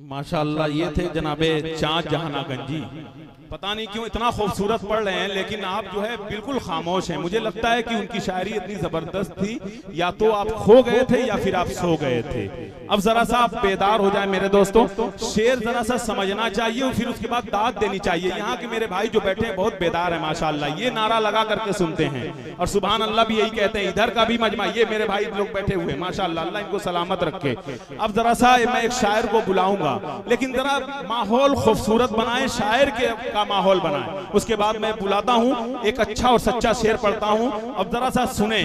माशाअल्लाह, ये थे जनाबे चाँद जहाना गंजी। पता नहीं क्यों इतना खूबसूरत पढ़ रहे हैं, लेकिन आप जो है बिल्कुल खामोश हैं। मुझे लगता है कि उनकी शायरी इतनी जबरदस्त थी, या तो आप खो गए थे या फिर आप सो गए थे। अब जरा सा आप बेदार हो जाए मेरे दोस्तों, शेर जरा सा समझना चाहिए और फिर उसके बाद दाद देनी चाहिए। यहाँ के मेरे भाई जो बैठे हैं बहुत बेदार है माशाअल्लाह, ये नारा लगा करके सुनते हैं और सुभान अल्लाह भी यही कहते हैं। इधर का भी मजमा, ये मेरे भाई लोग बैठे हुए हैं माशाअल्लाह, अल्लाह इनको सलामत रखे। अब जरा सा मैं एक शायर को बुलाऊंगा, लेकिन जरा माहौल खूबसूरत बनाए, शायर का माहौल बनाए। उसके बाद मैं बुलाता हूँ, एक अच्छा और सच्चा शेर पढ़ता हूँ। अब जरा सा सुने,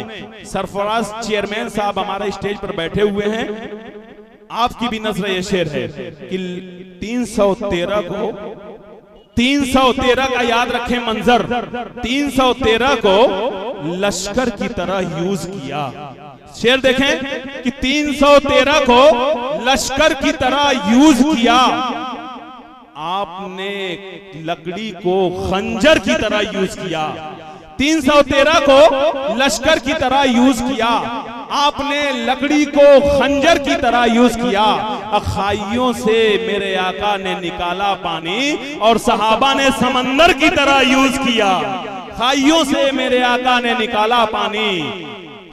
सरफराज चेयरमैन साहब हमारे स्टेज पर बैठे हुए हैं। आपकी भी नजर ये शेर है कि 313 को 313 का याद रखें मंजर, 313 को लश्कर की तरह यूज किया। शेर देखें कि 313 को लश्कर की तरह यूज किया। आपने लकड़ी को खंजर की तरह यूज किया। 313 को लश्कर की तरह यूज किया, आपने लकड़ी को खंजर की तरह यूज किया। अखाइयों से मेरे आका ने निकाला पानी और सहाबा ने समंदर की तरह यूज किया। खाइयों से मेरे आका ने निकाला पानी,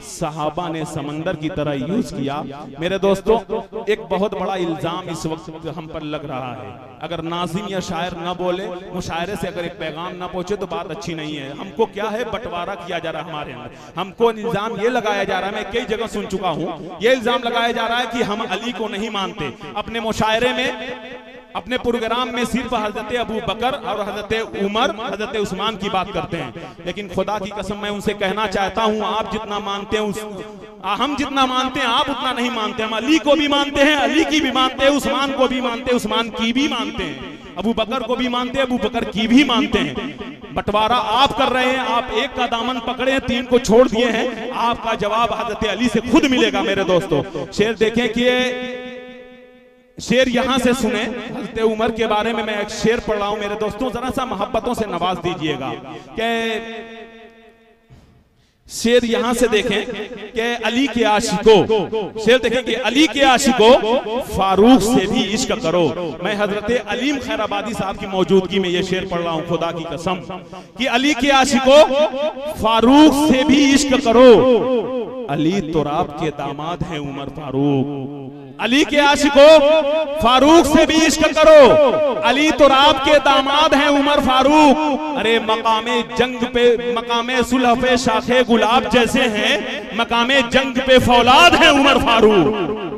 सहाबा ने समंदर की तरह यूज किया। मेरे दोस्तों, एक बहुत बड़ा इल्जाम इस वक्त हम पर लग रहा है। अगर नाज़िम या शायर ना बोले, मुशायरे से अगर एक पैगाम ना पहुंचे तो बात अच्छी नहीं है। हमको क्या है, बंटवारा किया जा रहा है हमारे अंदर। हमको इल्जाम ये लगाया जा रहा है, मैं कई जगह सुन चुका हूं, ये इल्जाम लगाया जा रहा है कि हम अली को नहीं मानते। अपने मुशायरे में, अपने प्रोग्राम में सिर्फ हजरत अबू बकर और हजरत उमर, हजरत उस्मान की बात करते हैं। लेकिन खुदा की कसम मैं उनसे कहना चाहता हूं, आप जितना मानते हैं हम जितना मानते हैं आप उतना नहीं मानते। हम अली को भी मानते हैं, अली की भी मानते हैं, उस्मान को भी मानते हैं, उस्मान की भी मानते हैं, अबू बकर को भी मानते हैं, अबू बकर की भी मानते हैं। बंटवारा आप कर रहे हैं, आप एक का दामन पकड़े हैं, तीन को छोड़ दिए हैं। आपका जवाब हजरत अली से खुद मिलेगा मेरे दोस्तों। शेर देखें कि शेर यहां से सुने, हज़रत उमर के बारे में मैं एक शेर पढ़ रहा हूं मेरे दोस्तों, जरा सा मोहब्बतों से नवाज दीजिएगा। कि शेर यहां से देखें कि अली के आशिकों, शेर देखें कि अली के आशिकों फारूक से भी इश्क करो। मैं हजरत अलीम खैराबादी साहब की मौजूदगी में ये शेर पढ़ रहा हूं, खुदा की कसम, कि अली के आशिकों फारूक से भी इश्क करो। अली तो आपके दामाद हैं उमर फारूक। अली के आशिकों फारूक से भी इश्क करो, अली तो आपके दामाद हैं उमर फारूक। अरे मकामे जंग पे, मकामे सुलह पे शाखे गुलाब जैसे हैं, मकामे जंग पे फौलाद हैं उमर फारूक।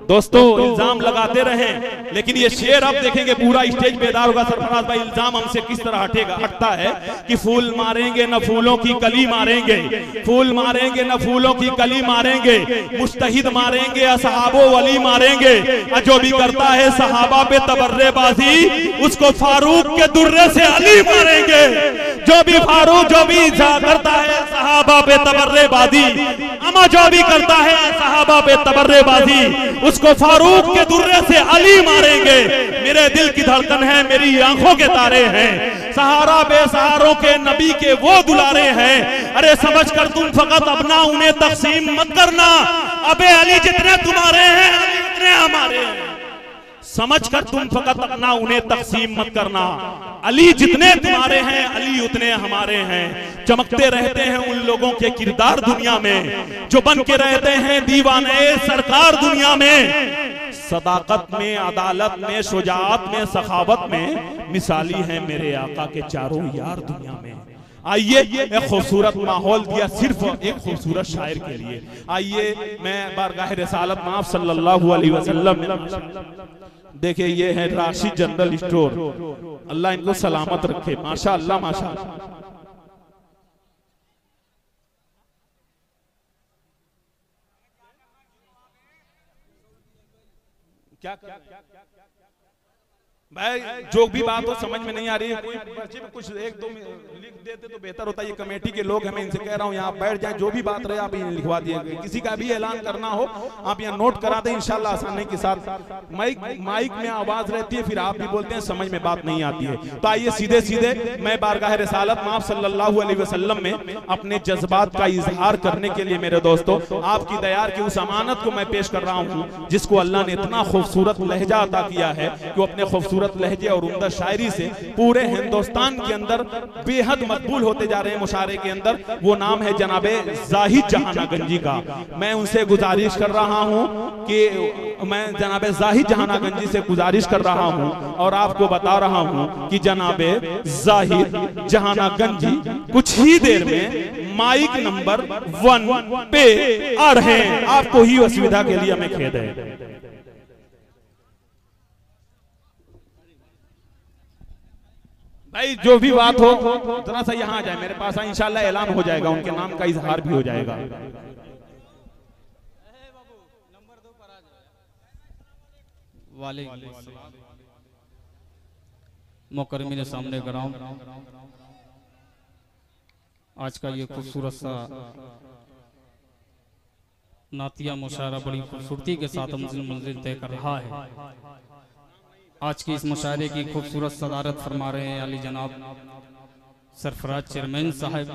दोस्तों, इल्जाम लगाते रहें, लेकिन ये शेर अब देखेंगे पूरा स्टेज बेदार होगा। सरफराज भाई, इल्जाम हमसे किस तरह हटता है कि फूल मारेंगे न फूलों की कली मारेंगे, फूल मारेंगे न फूलों की कली मारेंगे, मुस्तहिद मारेंगे असहाबो वली मारेंगे, जो भी करता है सहाबा पे तबर्रेबाजी उसको फारूक के दुर्रे से अली मारेंगे। जो भी करता है सहाबा पे तबर्रेबाजी, अमा जो भी करता है सहाबा पे तबर्रेबाजी उसको फारूक के दुर्रे से अली मारेंगे। मेरे दिल की धड़कन है, मेरी आंखों के तारे हैं, सहारा बेसहारों के नबी के वो दुलारे हैं। अरे समझ कर तुम फकत अपना उन्हें तकसीम मत करना, अबे अली जितने तुम्हारे हैं अली उतने हमारे हैं। समझ कर तुम फकत अपना उन्हें तकसीम मत करना, अली जितने तुम्हारे हैं अली उतने हमारे हैं। चमकते रहते हैं उन लोगों के किरदार दुनिया में जो बन के रहते हैं दीवाने सरकार दुनिया में। सदाकत में, अदालत में, शुजाअत में, सखावत में मिसाली है मेरे आका के चारों यार दुनिया में। आइए, एक खूबसूरत माहौल दिया सिर्फ एक खूबसूरत शायर के लिए। आइए, मैं बारगाह रिसालत माफ सल्लल्लाहु अलैहि वसल्लम, देखिए ये है राशिद जनरल स्टोर, अल्लाह इनको सलामत रखे। माशाअल्लाह माशाअल्लाह। क्या भाई जो भी बात हो समझ में नहीं आ रही है, कोई पर्चे में कुछ एक दो लिख देते तो बेहतर होता है। ये कमेटी के लोग हैं, मैं इनसे कह रहा हूँ यहाँ बैठ जाएं, जो भी बात रहे आप यहाँ लिखवा दिए। किसी का भी ऐलान करना हो आप यहाँ नोट करा दें, इंशाल्लाह आसानी के साथ। माइक में आवाज रहती है, फिर आप भी बोलते हैं, समझ में बात नहीं आती है। तो आइए सीधे सीधे मैं बारगाह रिसालत आप सल्लल्लाहु अलैहि वसल्लम में अपने जज्बात का इजहार करने के लिए मेरे दोस्तों आपकी दयार की उस अमानत को मैं पेश कर रहा हूँ, जिसको अल्लाह ने इतना खूबसूरत लहजा अता किया है कि वो अपने खूबसूरत लहजे और उम्दा शायरी से पूरे हिंदुस्तान के अंदर बेहद मकबूल होते जा रहे हैं मुशारे के अंदर। वो नाम है जनाबे जाहिद जहानागंजी का। मैं उनसे गुजारिश कर रहा हूं कि मैं जनाबे जाहिद जहानागंजी से गुजारिश कर रहा हूं और आपको बता रहा हूं कि जनाबे जाहिद जहानागंजी कुछ ही देर में माइक नंबर 1 पे आ रहे हैं। आपको ही असुविधा के लिए हमें खेद है। भाई जो भी बात हो जरा सा यहाँ आ जाए, मेरे पास इंशाल्लाह ऐलान हो जाएगा, उनके नाम का इजहार भी हो जाएगा। मोकरमीन सामने कराऊं, आज का ये खूबसूरत सा नातिया मुशायरा बड़ी खूबसूरती के साथ मंजिल तय कर रहा है। आज की इस मुशायरे की खूबसूरत सदारत फरमा रहे हैं अली जनाब सरफराज चेयरमैन साहब,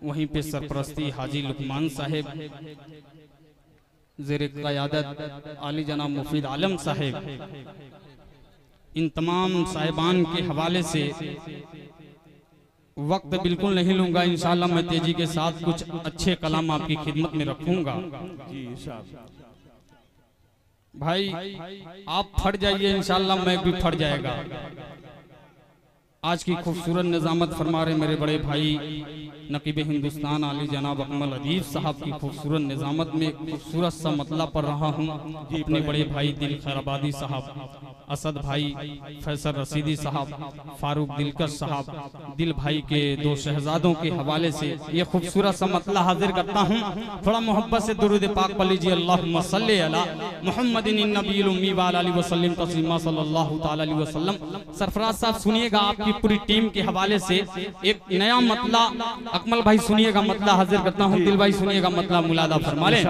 वहीं पे सरपरस्ती हाजी लुकमान साहब, ज़ेरे क़यादत अली जनाब मुफीद आलम साहब। इन तमाम साहिबान के हवाले से वक्त बिल्कुल नहीं लूंगा, इंशाअल्लाह मैं तेजी के साथ कुछ अच्छे कलाम आपकी खिदमत में रखूंगा। भाई आप फट जाइए, इंशाअल्लाह मैं भी फट जाएगा। आज की खूबसूरत निजामत फरमा रहे मेरे बड़े भाई नकीब हिंदुस्तान अली जनाब अकमल अदीब साहब की खूबसूरत निजामत में खूबसूरत सा मतला पढ़ रहा हूँ। अपने बड़े भाई दिल खैराबादी साहब, असद भाई फैसल रसीदी साहब, फारूक दिलकश साहब, दिल भाई के दो शहजादों के हवाले से ये खूबसूरत सा मतला हाजिर करता हूँ। थोड़ा मोहब्बत से दुरूद पाक पढ़ लीजिए। अल्लाहुम्मा सल्ली अला मुहम्मदिन नबील उम्मी व अला आलिहि वसल्लम तस्लीमा सल्लल्लाहु तआला अलैहि वसल्लम। सरफराज साहब सुनिएगा, आपकी पूरी टीम के हवाले से एक नया मतला अकमल भाई सुनिएगा, मतला हाजिर करता हूँ। दिल भाई सुनिएगा, मतला मुलादा फरमा लें।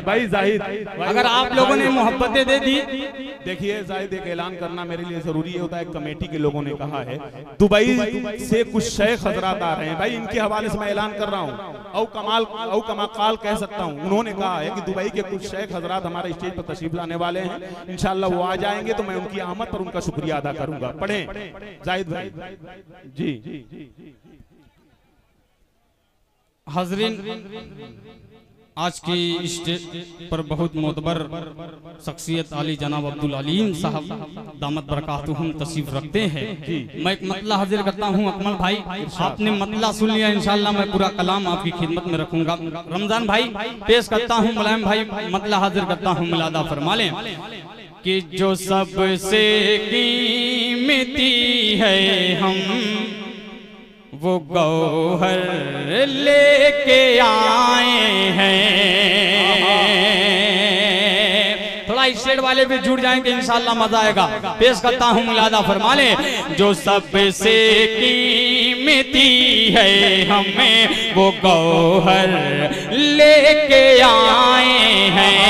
भाई जाहिद अगर आप लोगों ने मोहब्बतें दे दी, देखिए जाहिद एक ऐलान करना मेरे लिए जरूरी होता है। कमेटी के लोगों ने कहा है दुबई से कुछ शेख हजरात आ रहे हैं, भाई इनके हवाले से मैं ऐलान कर रहा हूँ। औ कमाल कह सकता हूँ। उन्होंने कहा है कि दुबई के कुछ शेख हजरात हमारे स्टेज पर तशरीफ लाने वाले हैं, इंशाल्लाह वो आ जाएंगे तो मैं उनकी आमद पर उनका शुक्रिया अदा करूंगा। पढ़ें जाहिद भाई। जी हाज़रीन, आज की स्टेज पर बहुत मोतबर शख्सियत आली जनाब अब्दुल अलीम साहब दामत बरकातुहुम तशरीफ रखते हैं। मैं एक मतला हाजिर करता हूं। अकमल भाई आपने मतला सुन लिया, इंशाअल्लाह मैं पूरा कलाम आपकी खिदमत में रखूंगा। रमजान भाई पेश करता हूं, मुलायम भाई मतला हाजिर करता हूं, मिलादा फरमा लें कि जो सबसे कीमती है हम वो गौहर लेके आए हैं। थोड़ा इस शेड वाले भी जुड़ जाएंगे, इंशाअल्लाह मजा आएगा। पेश करता हूँ, मुलादा फरमा ले। जो सबसे कीमती है हमें वो गौहर लेके आए हैं।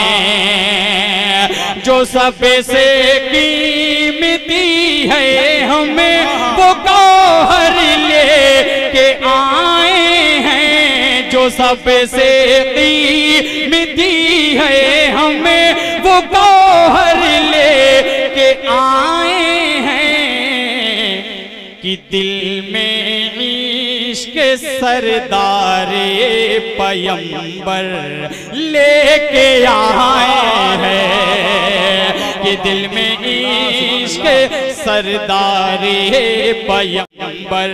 जो सबसे कीमती है हमें वो गौहर लेके आए हैं। जो सबसे कीमती है हमें वो गौहर लेके आए हैं। कि दिल में इश्क सरदारे पैगंबर लेके आए हैं। कि दिल में इश्क सरदारे पैगंबर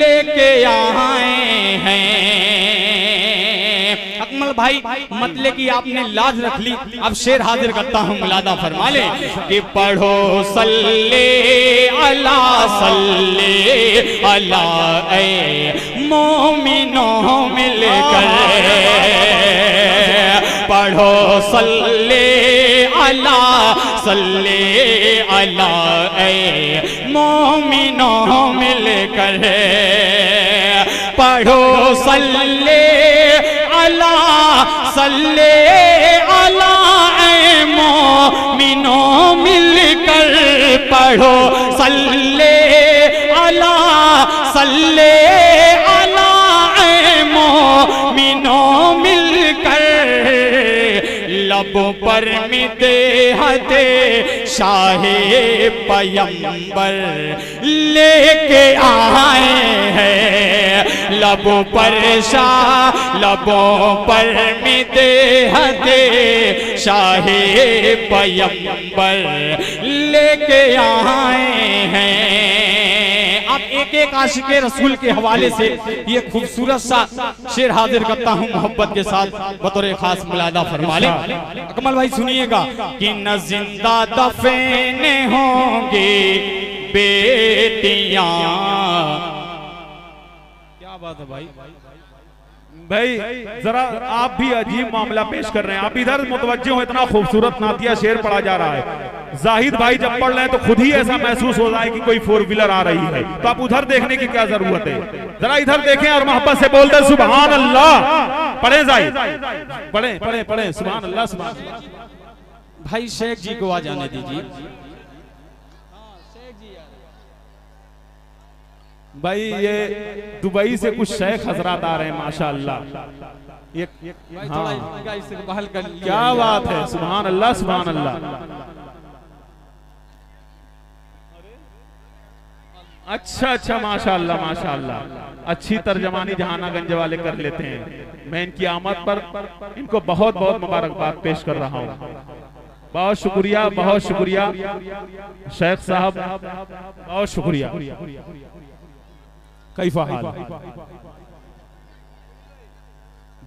लेके आए हैं। अकमल भाई मतले की आपने लाज रख ली, अब शेर हाजिर करता हूँ, मुलादा फरमा ले कि पढ़ो सल्ले अला ए मोमिनों मिलकर। पढ़ो सल्ले अला सल्ले अला ए मोमिनों मिलकर पढ़ो सल्ले अला सल्ले अला ए मोमिनों मिलकर पढ़ो सल्ले अला सल्ले अला ए मोमिनों मिलकर लबों पर मिटे हते शाहे पयंबर लेके आए हैं लबों पर शाह लबों पर मिटे हते शाहे पयंबर लेके आए हैं। अब एक एक आशिके रसूल के हवाले से ये खूबसूरत सा शेर हाजिर करता हूँ मोहब्बत के साथ बतौर खास मुलादा फरमा ले। अकमल भाई सुनिएगा कि न जिंदा दफने होंगे बेटियां। क्या बात है भाई भाई जरा आप भी अजीब मामला पेश कर रहे हैं। आप इधर मुतवज्जे हो, इतना खूबसूरत नातिया शेर पढ़ा जा रहा है। जाहिद भाई जब पढ़ रहे हैं तो खुद ही ऐसा महसूस हो रहा है कि कोई 4 व्हीलर आ रही है, तो आप उधर देखने की क्या जरूरत है। जरा इधर देखें और मोहब्बत से बोल दें सुभान अल्लाह। पढ़े जाहिद, पढ़े पढ़े पढ़े सुभान अल्लाह सुभान अल्लाह। भाई शेख जी को आ जाने दीजिए। भाई ये दुबई से कुछ शेख हजरात आ रहे हैं माशाअल्लाह। ये हाँ। क्या बात है सुभान अल्लाह सुभान अल्लाह। अच्छा अच्छा माशाअल्लाह माशाअल्लाह। अच्छी तर्जमानी जहानागंज वाले कर लेते हैं। मैं इनकी आमद पर इनको बहुत बहुत मुबारकबाद पेश कर रहा हूँ। बहुत शुक्रिया शेख साहब, बहुत शुक्रिया। कैफा हाल।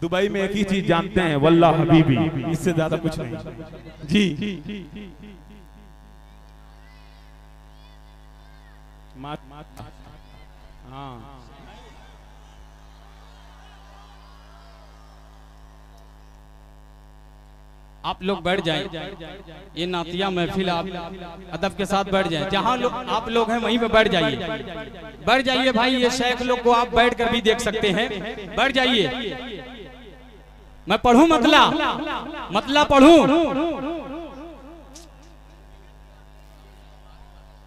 दुबई में एक ही चीज जानते हैं, वल्लाह हबीबी, इससे ज्यादा कुछ नहीं जी। हाँ आप लोग बैठ जाएं, ये नातिया महफिल आप अदब के साथ बैठ जाएं। जहां लोग आप लोग हैं वहीं पे बैठ जाइए भाई। ये शेख लोग को आप बैठ कर भी देख सकते हैं, बैठ जाइए। मैं पढ़ूं मतला पढ़ूं।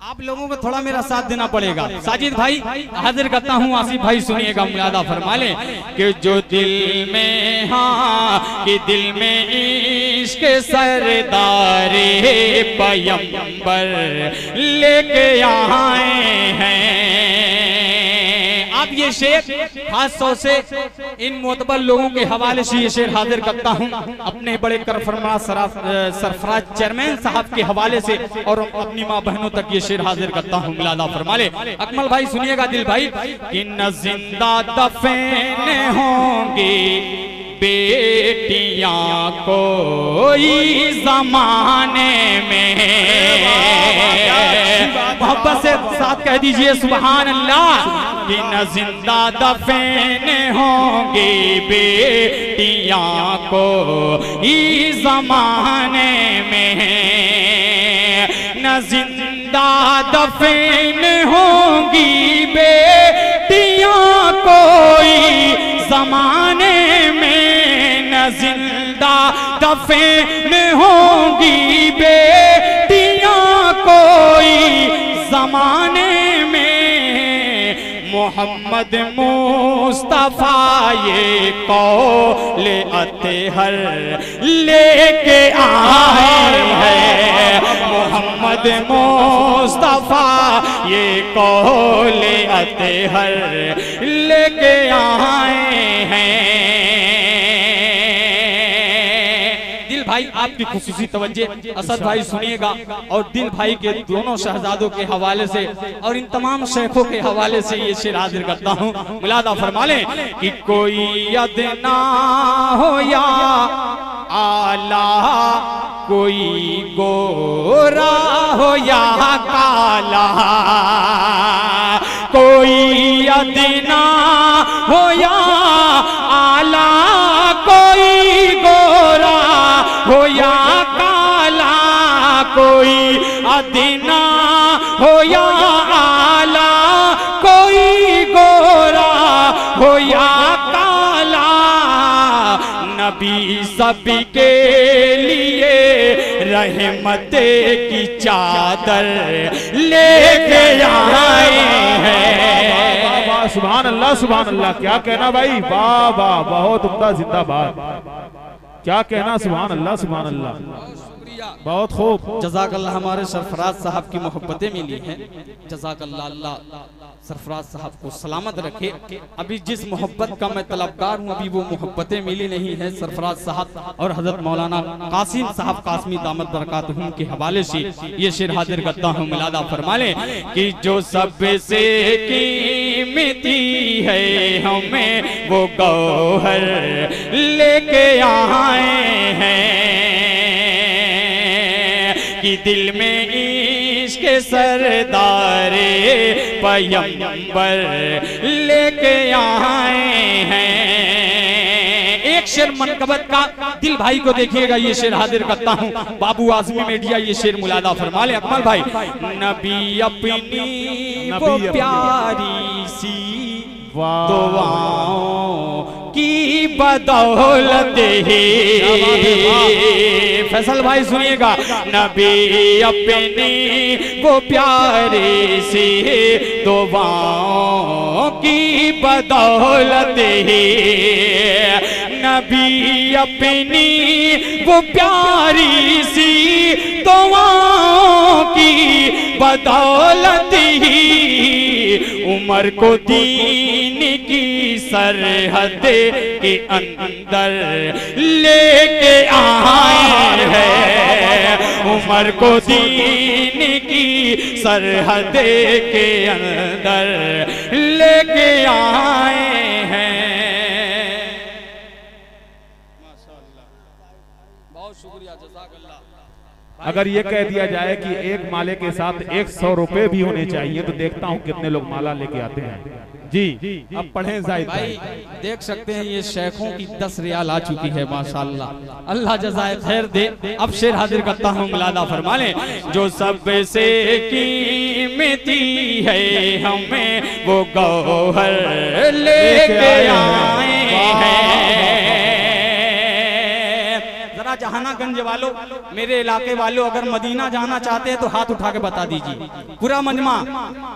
आप लोगों को थोड़ा मेरा साथ देना पड़ेगा। साजिद भाई हाजिर करता हूँ, आसिफ भाई सुनिएगा मुलादा फरमा ले कि जो दिल में हाँ कि दिल में इश्क सरदारे पयंबर लेके आए हैं। अब ये शेर खास तौर से इन मोतबर लोगों के हवाले से ये शेर हाजिर करता हूँ अपने बड़े करफरमा सरफराज चेयरमैन साहब के हवाले से और अपनी माँ बहनों तक ये शेर हाजिर करता हूँ। मिलादा फरमा ले। अकमल भाई सुनिएगा दिल भाई कि न जिंदा दफने होंगी बेटियां कोई जमाने में। मोहब्बत से साथ कह दीजिए सुभान अल्लाह कि न जिंदा दफने होंगी बेटियां कोई जमाने में। न जिंदा दफन होंगी बेटियां कोई जमाने में। न जिंदा दफन होंगी बेटियां कोई जमाने में। मोहम्मद मुस्तफा ये कौल अतहर लेके आए हैं। मोहम्मद मुस्तफा ये कौल अतहर लेके आए हैं। भाई आपकी खुसूसी तवज्जे असद भाई सुनिएगा और दिल भाई के दोनों शहजादों के हवाले से और इन तमाम शेखों के हवाले से ये शेर हाजिर करता हूँ। मुलादा फरमा लें कि कोई अदना हो या आला, कोई गोरा हो या काला, कोई अदना हो या आला, कोई गोरा हो या काला, नबी सबके लिए रहमत की चादर लेके आए हैं। सुभान अल्लाह सुभान अल्लाह, क्या कहना भाई, वाह वाह, बहुत उम्दा, जिंदाबाद, क्या कहना, सुभान अल्लाह सुभान अल्लाह, बहुत खूब। जज़ाकल्लाह। हमारे सरफराज साहब की मोहब्बतें मिली हैं, जज़ाकल्लाह। अल्लाह सरफराज साहब को सलामत रखे। अभी जिस मोहब्बत का मैं तलबगार हूँ, अभी वो मोहब्बतें मिली नहीं है। सरफराज साहब और हजरत मौलाना कासिम साहब कासमी दामत बरकातहुम के हवाले से ये शेर हाजिर करता हूँ। मिलादा फरमा ले कि जो सबसे कीमती है हमें वो गौहर लेके आए हैं, कि दिल में इश्क सरदारे पैगंबर लेके आए हैं। एक शेर मनकबत का दिल भाई को देखिएगा, ये शेर हाजिर करता हूँ। बाबू आजमी मीडिया ये शेर मुलादा फरमा ले अकमल भाई। नबी अपनी वो प्यारी सी दुआओं की बदौलत ही, फैसल भाई सुनिएगा, नबी अपनी वो प्यारे से दुआओं की बदौलत ही, नबी अपनी वो प्यारी सी दुआओं की बदौलत ही उमर को दीन की सरहद के अंदर लेके आए हैं, उमर को दीन की सरहद के अंदर लेके आए हैं। बहुत शुक्रिया, जज़ाकल्लाह। अगर ये कह दिया जाए कि एक माले के साथ 100 रुपए भी होने चाहिए, तो देखता हूँ कितने लोग माला लेके आते हैं। जी अब पढ़ें जाहिद भाई, देख सकते हैं ये शेखों की 10 रियाल आ चुकी है माशाअल्लाह, अल्लाह जज़ाए खैर दे। अब शेर हाजिर करता हूँ, मुलादा फरमा ले। जो सबसे कीमती है हमें वो गौहर लेके आए हैं। जहानागंज वालों, मेरे इलाके वालों, अगर मदीना जाना चाहते हैं तो हाथ उठा के बता दीजिए। पूरा मजमा,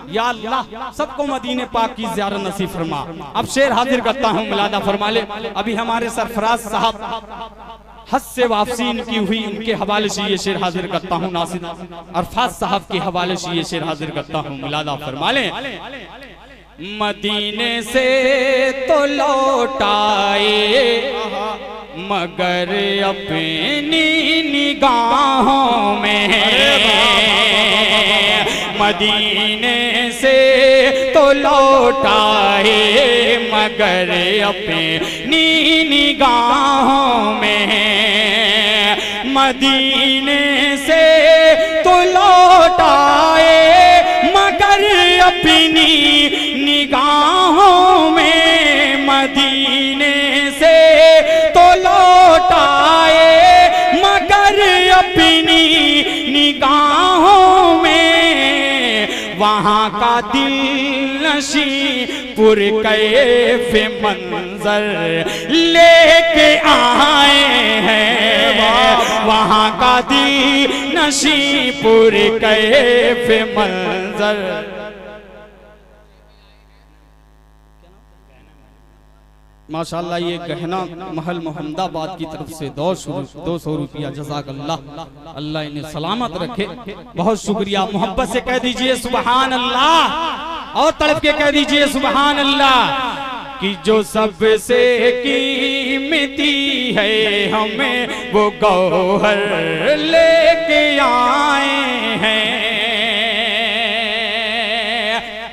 या अल्लाह सबको मदीने पाक की ज़ियारत नसीब फरमा। अब शेर हाजिर करता हूँ, मिलादा फरमा ले। अभी हमारे सरफराज साहब हज से वापसी इनकी हुई, उनके हवाले से ये शेर हाजिर करता हूँ। नासिर अरफात साहब के हवाले से ये शेर हाजिर करता हूँ, मिलादा फरमा ले। मदीने से तो लौटाए मगर अपनी निगाहों में, मदीने से तो लौटाए मगर अपनी निगाहों में, मदीने से तो लौटाए मगर अपनी निगाहों में, मदीने से तो लौटाए मगर अपनी निगाहों में, वहाँ का दिल नशी पुरकैफ मंजर लेके आए हैं, वहाँ का दिल नशी पुरकैफ मंजर। माशाअल्लाह, ये गहना महल मोहम्मदाबाद की तरफ से 200 रुपया, जज़ाकल्लाह, अल्लाह इन्हें सलामत रखे। बहुत शुक्रिया। मोहब्बत से कह दीजिए सुबहान अल्लाह, और तड़प के कह दीजिए सुबहान अल्लाह। कि जो सबसे कीमती है हमें वो गौहर लेके आए हैं।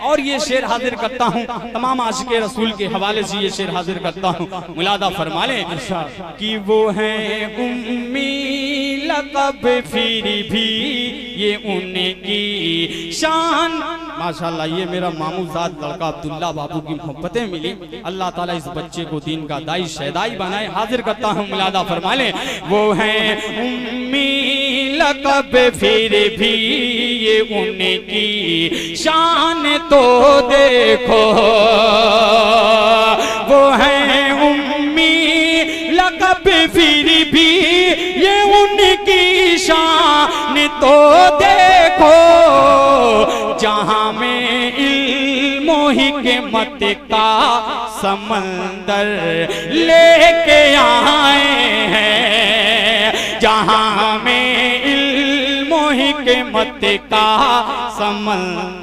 और ये शेर हाजिर करता हूँ तमाम आशिक़े रसूल के हवाले से, ये शेर हाजिर करता हूँ, मुलादा फरमा लें कि वो हैं उम्मी लक़ब फिर भी ये उनकी शान। माशाअल्लाह, ये मेरा मामूज़ाद लड़का अब्दुल्ला बाबू की मोहब्बतें मिली। अल्लाह ताला इस बच्चे को दीन का दाई शहदाई बनाए। हाजिर करता हूँ, मुलादा फरमा लें। वो हैं उम्मी लक़ब फिर भी ये उनकी शान तो देखो, वो हैं उम्मी लक़ब मोही के मत का समंदर लेके आए हैं, जहां में इल्म मोही के मत का समंदर।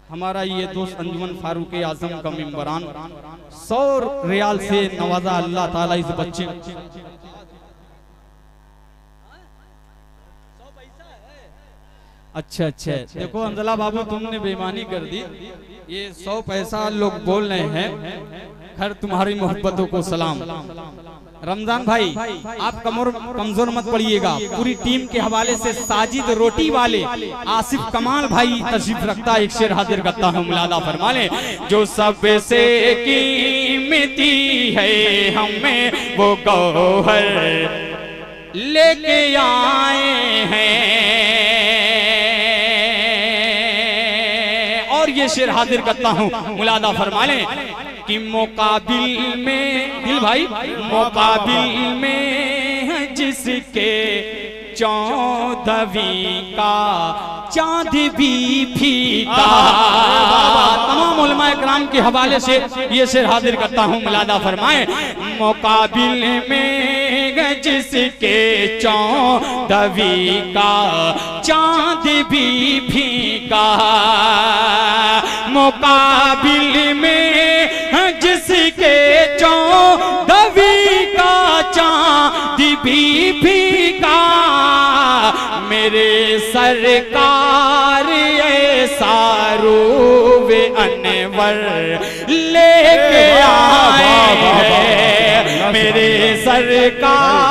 हमारा ये दोस्त अंजुमन फारूक आजम का मेंबरान 100 रियाल से नवाजा अल्लाह ताला इस बच्चे। अच्छा अच्छा, देखो अंजला बाबू तुमने बेईमानी कर दी, ये 100 पैसा लोग बोल रहे हैं। खैर तुम्हारी मोहब्बतों को सलाम। रमजान भाई आप कमजोर मत पड़िएगा, पूरी टीम के हवाले से साजिद रोटी वाले आसिफ कमाल भाई तशरीफ रखता, एक शेर हाजिर करता हूँ, मुलादा फरमा ले। जो सबसे कीमती है हमें वो गौहर लेके आए हैं, और ये शेर हाजिर करता हूँ, मुलादा फरमा ले कि मुकाबिल में दिल भाई, मुकाबिल में जिसके 14वीं का चांद भी फीका। तमाम उलमाए किराम के हवाले से ये शेर हाजिर करता हूँ, मुलादा फरमाए। मुकाबिल में जिसके 14वीं का चांद भी फीका, मुकाबिल में जिसके 14वीं का चांद भी फीका, मेरे सरकार ऐसा रूवे अनवर लेके आए हैं, मेरे सरकार।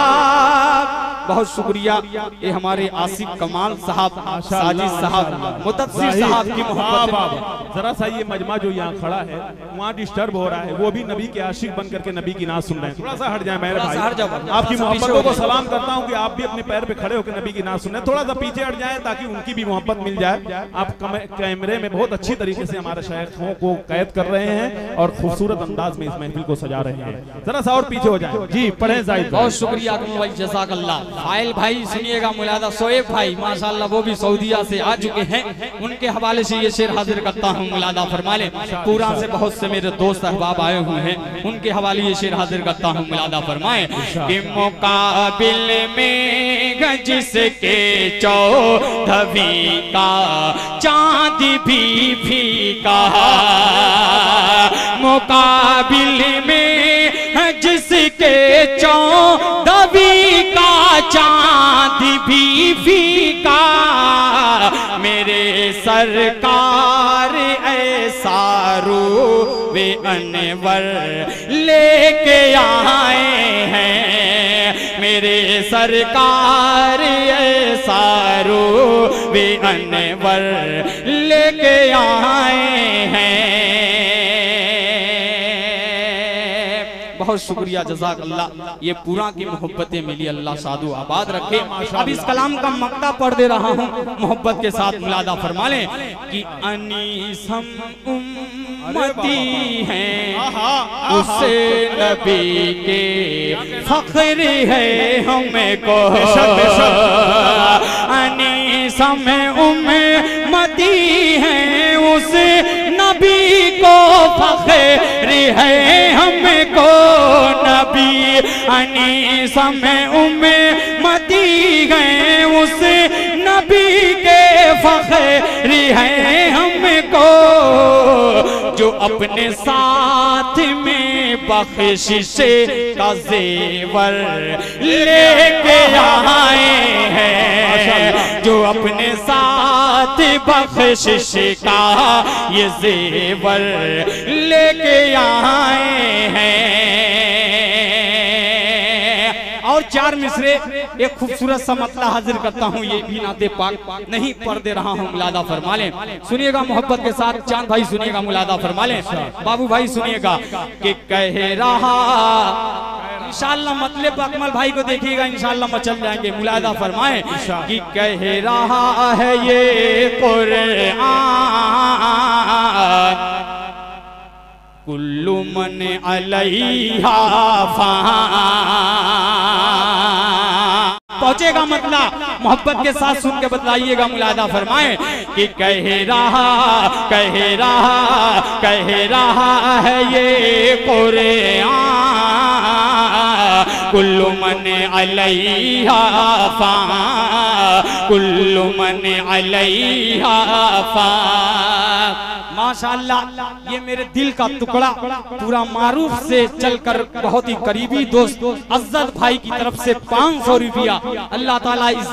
बहुत शुक्रिया, ये हमारे आसिफ कमाल साहब, साजिद साहब, मुतस्सिर साहब की मोहब्बत। जरा सा ये मजमा जो यहाँ खड़ा है वहाँ डिस्टर्ब हो रहा है, वो भी नबी के आशिक बन करके नबी की नाज सुन रहे हैं। थोड़ा सा हट जाए मेरे भाई, आपकी मोहब्बतों को सलाम करता हूँ कि आप भी अपने पैर पे खड़े होकर नबी की नाज सुन रहे हैं। थोड़ा सा पीछे हट जाए ताकि उनकी भी मोहब्बत मिल जाए। आप कैमरे में बहुत अच्छी तरीके से हमारे शायखों को कैद कर रहे हैं और खूबसूरत अंदाज में इस महफिल को सजा रहे हैं। जरा सा और पीछे हो जाए जी, पढ़े जाहिद। बहुत शुक्रिया जज़ाकल्लाह। फाइल भाई सुनिएगा, मुलादा शोएब भाई माशाअल्लाह वो भी सऊदीया से आ चुके हैं, उनके हवाले से ये शेर हाजिर करता हूँ, मुलादा फरमा ले। पूरा से बहुत से मेरे दोस्त अहबाब आए हुए हैं, उनके हवाले ये शेर हाजिर करता हूँ, मुलादा फरमाए कि मुकाबिल में जिसके 14वीं का चांद भी फीका, मुकाबिल में जिसके 14वीं का चांद भी फीका, मेरे सरकार ऐसा रूवे अनवर लेके आए हैं, मेरे सरकार ऐसा रूवे अनवर लेके आए हैं। बहुत शुक्रिया जज़ाकल्लाह, ये पूरा की मोहब्बतें मिली, अल्लाह सादू आबाद रखे। अब इस कलाम का मक्ता पढ़ दे रहा हूँ, मोहब्बत के साथ मुलादा फरमा लें कि अनीस हम उम्मती हैं, उससे नबी के फख्र है हमें को, अनीस हम उम्मती हैं, उसे नबी को फख्र है हमको, नबी अनीस में उम्मती गए, उस नबी के फख्र है हमको, जो अपने साथ में बख्शिश का जेवर लेके आए हैं, जो अपने साथ बख्शिश का ये जेवर लेके आए हैं। और 4 मिसरे एक खूबसूरत सा मतला हाजिर करता हूँ, ये भी नाते पाक नहीं पढ़ दे रहा हूँ, मुलादा फरमा लें। सुनिएगा मोहब्बत के साथ, चांद भाई सुनिएगा, मुलादा फरमा लें, बाबू भाई सुनिएगा कि कह रहा, इंशाअल्लाह मतलब अकमल भाई को देखिएगा, इंशाअल्लाह मचल जाएंगे, मुलादा फरमाए कि कह रहा है ये कुरान, कुल्लु मन अलैहा फान। पहुंचे पहुंचेगा मतला मोहब्बत के साथ सुन के बतलाइएगा, मुलादा फरमाए कि कह रहा है ये कुरान कुल्लु मन अलैहा फान कुल्लु मन अलैहा फान। माशाअल्लाह, ये मेरे दिल का टुकड़ा पूरा मारूफ से चलकर बहुत ही करीबी दोस्त अज़्ज़त भाई की तरफ से 500 रुपया, अल्लाह ताला इस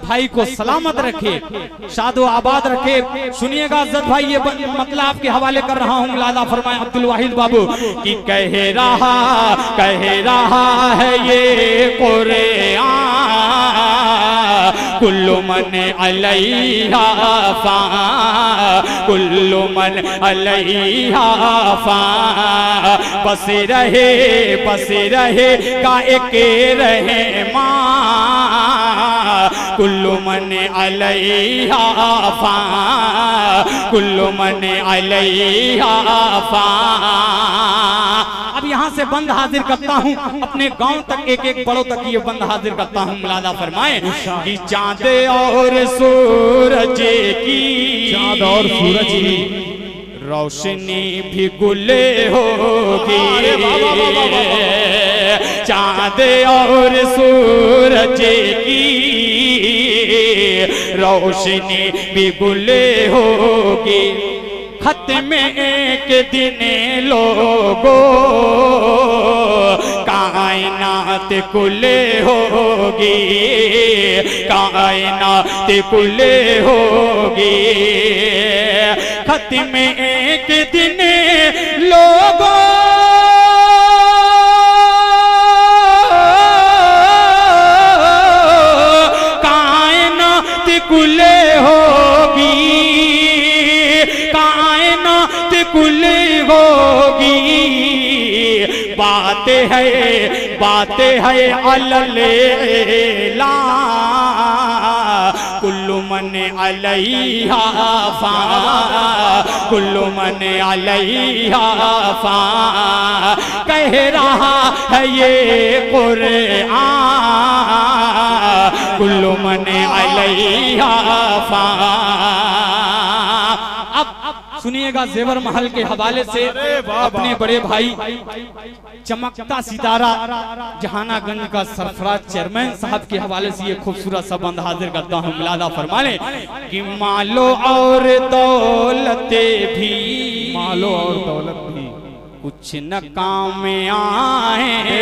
भाई को सलामत रखे, शादो आबाद रखे। सुनिएगा अज़्ज़त भाई, ये मतलब आपके हवाले कर रहा हूँ, मुलादा फरमाए अब्दुल वाहिद बाबू कि कह रहा है ये कुरान कुल्लु मन अलैहा फान कुल्लु मन अलैहा फान। बस रहे का एक रहे मां कुल्लु मन अलैहा फान कुल्लु मन अलैहा फान। अब यहाँ से बंद हाजिर करता हूँ, अपने गांव तक एक एक बड़ों तक ये बंद हाजिर करता हूँ, मुलादा फरमाए कि चांद और सूरज की रोशनी भी गुले होगी, चांद और सूरज की रोशनी भी गुले होगी। खत में एक दिन लोगों कायनात कुले होगी, कायनात कुले होगी। खत में एक दिन लोगों कायनात कुले होगी, कायनात कुले होगी। बात है अललेला कुल्लु मन अलैहा फान कुल्लु मन अलैहा फान। कह रहा है ये कुरान कुल्लु मन अलैहा फान। अब सुनिएगा जेवर महल के हवाले से अपने बड़े भाई चमकता सितारा जहानागंज का सरफराज चेयरमैन साहब के हवाले से ये खूबसूरत सा बंद हाजिर करता हूँ, मुलादा फरमाने कि मालो और दौलत भी कुछ न काम में आएंगे,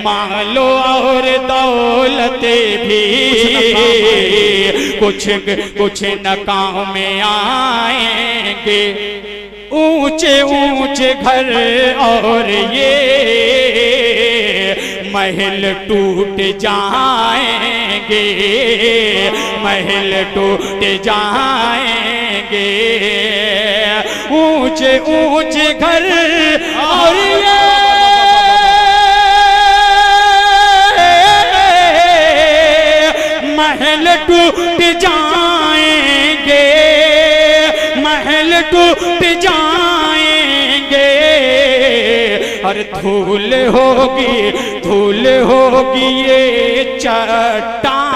मालो और दौलत भी कुछ न काम में आएंगे। ऊंचे ऊंचे घर और ये महल टूट जाएंगे, महल टूट जाएंगे। ऊंचे ऊंचे घर और ये महल टूट जाएंगे, महल टूट जाएंगे। और धूल होगी ये चट्टान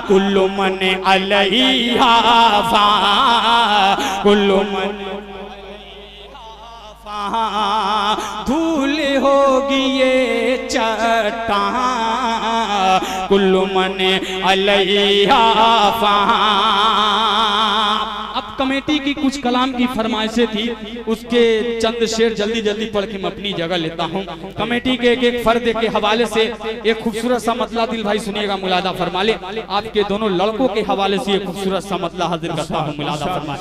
कुल्लु मन अलैहा फान कुल्लु मन धूल होगी ये चट्टान कुल्लु मन अलैहा फान। अब कमेटी की कुछ कलाम की फरमाइशें थी, उसके चंद शेर जल्दी जल्दी पढ़ के मैं अपनी जगह लेता हूँ। कमेटी के एक फर्द के हवाले से एक खूबसूरत सा मतला दिल भाई सुनिएगा, मुलादा फरमा ले। आपके दोनों लड़कों के हवाले से एक खूबसूरत सा मतला हाजिर करता हूँ, मुलादा फरमा।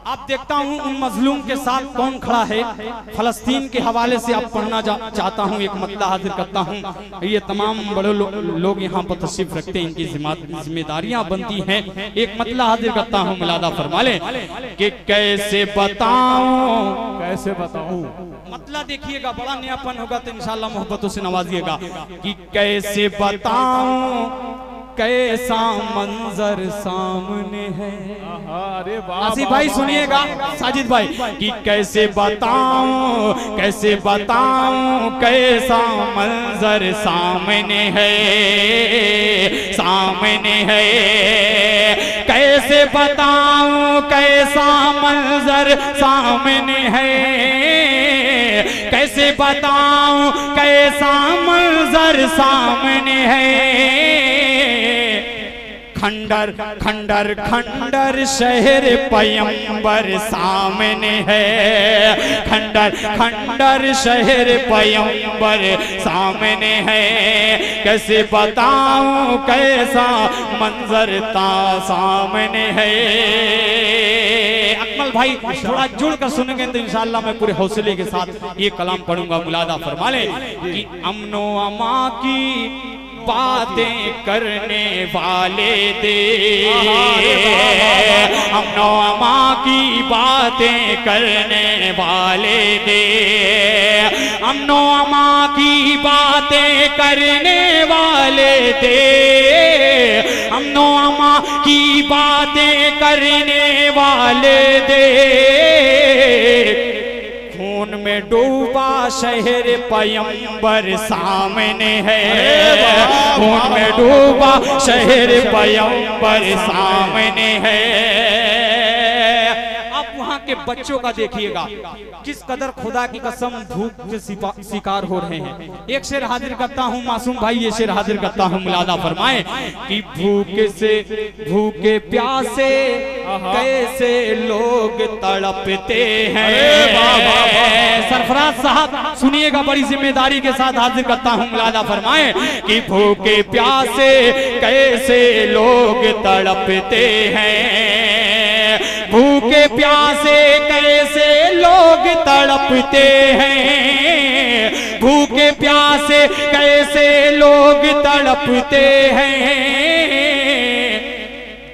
आप देखता हूँ उन मजलूम के साथ कौन खड़ा है, फलस्तीन के हवाले से आप पढ़ना चाहता हूँ, एक मतला हाजिर करता हूँ। ये तमाम बड़े लोग यहाँ पर तशरीफ रखते हैं, इनकी जिम्मेदारियां बनती हैं। एक मतला हाजिर करता हूँ, मुलादा फरमा ले कि कैसे बताऊं मतला देखिएगा, बड़ा नयापन होगा तो इंशाल्लाह मोहब्बतों से नवाजिएगा कि कैसे बताऊं कैसा मंजर सामने है। अरे आसिफ भाई सुनिएगा, साजिद भाई कि कैसे बताऊं कैसा मंजर सामने है, सामने है। कैसे बताऊं कैसा मंजर सामने है, कैसे बताऊं कैसा मंजर सामने है। खंडर खंडर खंडर शहर पैगंबर सामने है, खंडर खंडर शहर पैगंबर सामने है। कैसे बताऊं कैसा मंजर ता सामने है। अकमल भाई थोड़ा जुड़ कर सुनेंगे तो इंशाअल्लाह मैं पूरे हौसले के साथ ये कलाम पढ़ूंगा। मुलादा फरमा ले कि अमनो अमा की बातें करने वाले दे, अमनो अमा की बातें करने वाले दे, अमनो अमा की बातें करने वाले दे, अमनो अमा की बातें करने वाले दे। खून में डूबा शहर पैगंबर सामने है, खून में डूबा शहर पैगंबर सामने है। आप वहाँ के बच्चों का देखिएगा किस कदर खुदा की कसम भूख के शिकार हो रहे हैं। एक शेर हाजिर करता हूँ मासूम भाई, ये शेर हाजिर करता हूँ, मुलादा फरमाए कि भूखे प्यासे कैसे लोग तड़पते हैं। सरफराज साहब सुनिएगा, बड़ी जिम्मेदारी के साथ हाजिर करता हूँ, मुलादा फरमाए कि भूखे प्यासे कैसे लोग तड़पते हैं, भूखे प्यासे कैसे लोग तड़पते हैं, भूखे प्यासे कैसे लोग तड़पते हैं।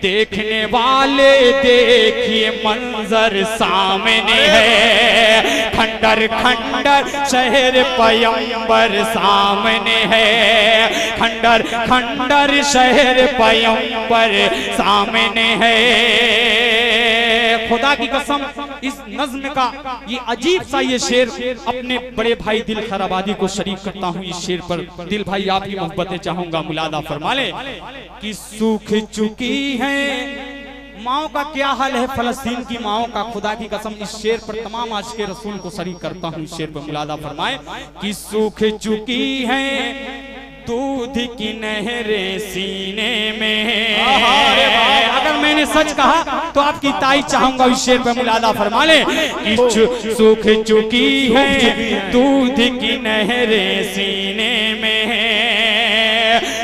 देखने वाले देखिए मंजर सामने है, खंडर खंडर शहर पैगंबर सामने है, खंडर खंडर शहर पैगंबर सामने है। खुदा की कसम इस नज्म का ये अजीब सा ये शेर अपने बड़े भाई दिल खैराबादी को शरीक करता हूँ। इस शेर पर दिल भाई आपकी मोहब्बतें चाहूंगा, मुलादा फरमा ले कि सूख चुकी हैं माओ का क्या हाल है फलस्तीन की माओ का। खुदा की कसम इस शेर पर तमाम आशिक़े रसूल को शरीक करता हूँ। इस शेर पर मुलादा फरमाए कि सूख चुकी हैं दूध की नहरें सीने में। अगर मैंने सच कहा तो आपकी तारीफ चाहूंगा। इस शेर पे मुलादा फरमा ले कि सूख चुकी है दूध की नहरें सीने में,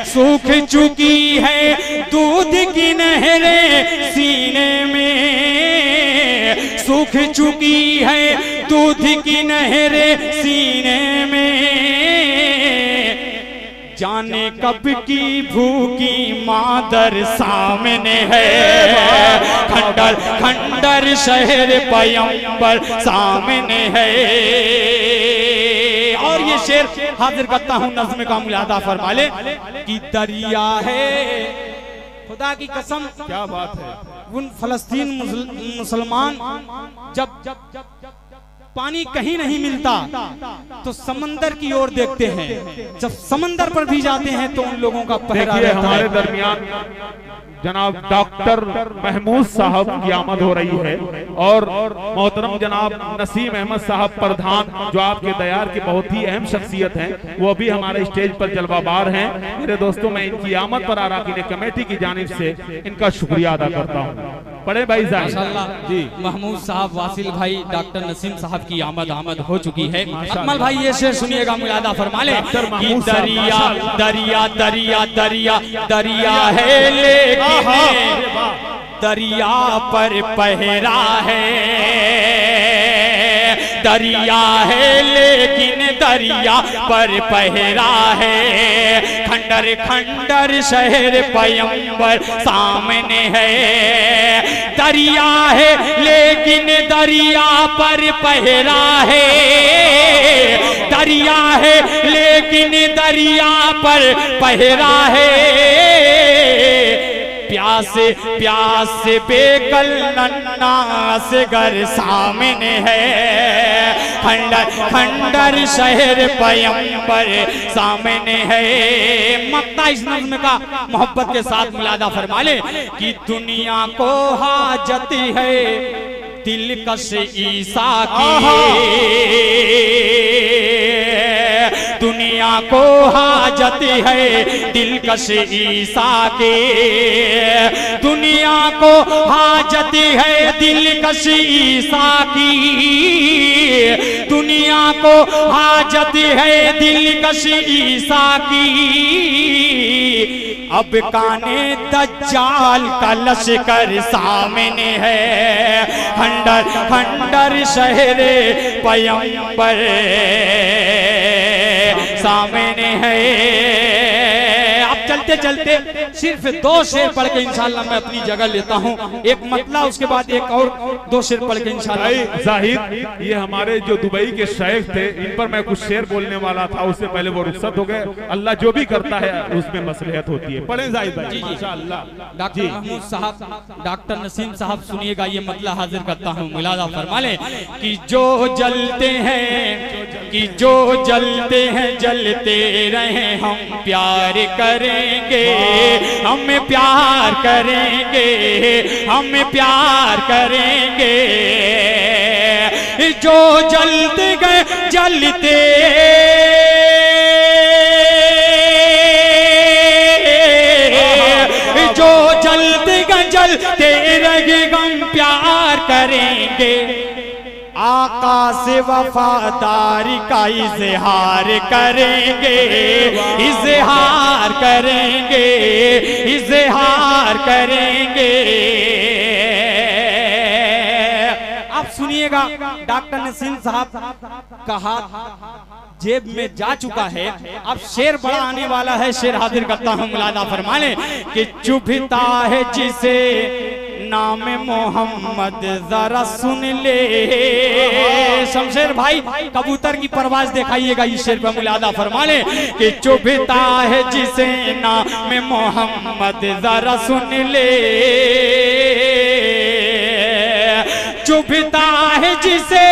सूख चुकी है दूध की नहरें सीने में, सूख चुकी है दूध की नहरें सीने में। जाने कब की भूखी मादर सामने है, खंडर खंडर शहर पैगंबर सामने है। और ये शेर हाजिर करता हूँ नज़्म का, मुलादा फरमा ले कि दरिया है खुदा की कसम। क्या बात है। उन फलस्तीन मुसलमान जब पानी कहीं नहीं मिलता तो समंदर की ओर देखते हैं, जब समंदर पर भी जाते हैं तो उन लोगों का पहरा रहता है। हमारे दरमियान जनाब डॉक्टर महमूद साहब की आमद हो रही है और मोहतरम जनाब नसीम अहमद साहब प्रधान जो आपके दयार की बहुत ही अहम शख्सियत हैं, वो भी हमारे स्टेज पर जलवाबार हैं। मेरे दोस्तों, मैं इनकी आमद पर अराकीन कमेटी की जानिब से इनका शुक्रिया अदा करता हूँ। बड़े भाई साहब जी महमूद साहब, वासिल भाई, डॉक्टर नसीम साहब की आमद हो चुकी है। अकमल भाई ये शेर सुनिएगा, मुलादा फरमा ले कि दरिया दरिया दरिया दरिया दरिया है लेकिन दरिया पर पहरा है, दरिया है लेकिन दरिया पर पहरा है। खंडर खंडर शहर पैगंबर सामने है, दरिया है लेकिन दरिया पर पहरा है, दरिया है लेकिन दरिया पर पहरा है। प्यास से बेकल नन्ना से घर सामने है, खंडर शहर पैगंबर सामने है। मक्ता इस नज़्म का मोहब्बत के साथ मुलादा फरमा ले कि दुनिया को हाजत है दिलकश ईसा की, दुनिया को हाजत है दिलकश ईसा के, दुनिया को हाजत है दिलकश ईसा की, दुनिया को हाजत है दिलकश ईसा की। अब काने दज्जाल का लश्कर सामने है, खंडर शहर पैगंबर सामने है। अब चलते चलते सिर्फ 2 शेर पढ़ के इंशाल्लाह मैं अपनी जगह लेता हूँ, एक मतला उसके बाद एक और 2 शेर पढ़ के इंशाल्लाह। जाहिद, ये हमारे जो दुबई के शेख थे, इन पर मैं कुछ शेर बोलने वाला था, उससे पहले वो रुखसत हो गए। अल्लाह जो भी करता है उसमें मसलहत होती है। पढ़े जाहिद भाई। जी डॉक्टर महमूद साहब, डॉक्टर नसीम साहब सुनिएगा, ये मतला हाजिर करता हूँ, मुलादा फरमा ले कि जो जलते हैं जलते रहे, हम प्यार करेंगे, हम प्यार करेंगे, हम प्यार करेंगे। जो जलते गए जलते, जो जलते गए जलते रहे, हम प्यार करेंगे। आका से वफादारी का इजहार करेंगे, इजहार करेंगे, इजहार करेंगे। आप सुनिएगा, डॉक्टर नसीम साहब का हाथ जेब में जा चुका है, अब शेर बड़ा आने वाला है, शेर हाजिर करता हूँ, मुलादा फरमाने कि चुभता है जिसे नाम मोहम्मद जरा सुन ले। शमशेर भाई कबूतर की परवाज दिखाइएगा इस शेर पर, मुलादा फरमा ले कि चुभता है जिसे नाम मोहम्मद जरा सुन ले, चुभता है जिसे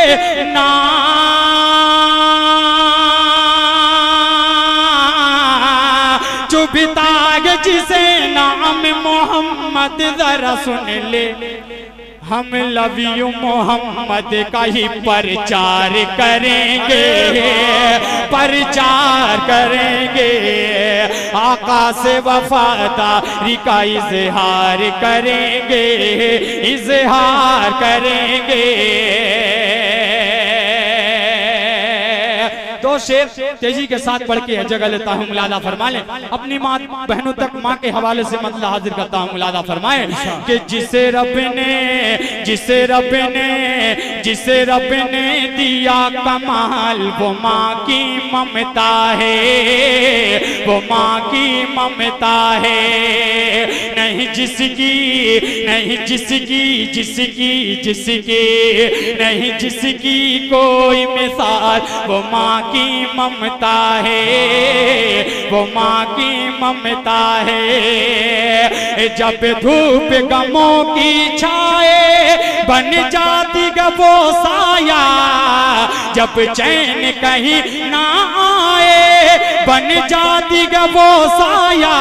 चुभता है जिसे नाम मोहम्मद जरा सुन ले। हम लव यू मोहम्मद का ही प्रचार करेंगे, प्रचार करेंगे। आका से वफादारी का इजहार करेंगे, इजहार करेंगे। 2 शेर तेजी के साथ पढ़ के जगह लेता हूँ, मुलादा फरमा ले। अपनी माँ बहनों तक माँ के हवाले से मतलब हाजिर करता हूँ, मुलादा फरमाए कि जिसे रब ने दिया कमाल, वो माँ की ममता है, वो माँ की ममता है। नहीं जिसकी नहीं जिसकी कोई मिसाल, वो माँ की ममता है, वो माँ की ममता है। जब धूप गमों की छाए बन जाती वो साया, जब चैन कहीं ना आए बन जाती वो साया।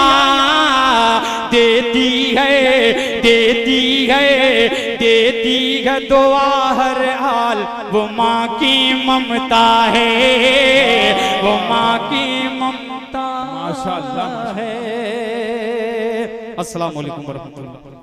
देती है दुआ हर हाल, वो माँ की ममता है, वो माँ की ममता माशाअल्लाह है। अस्सलाम वालेकुम वरहमतुल्लाह।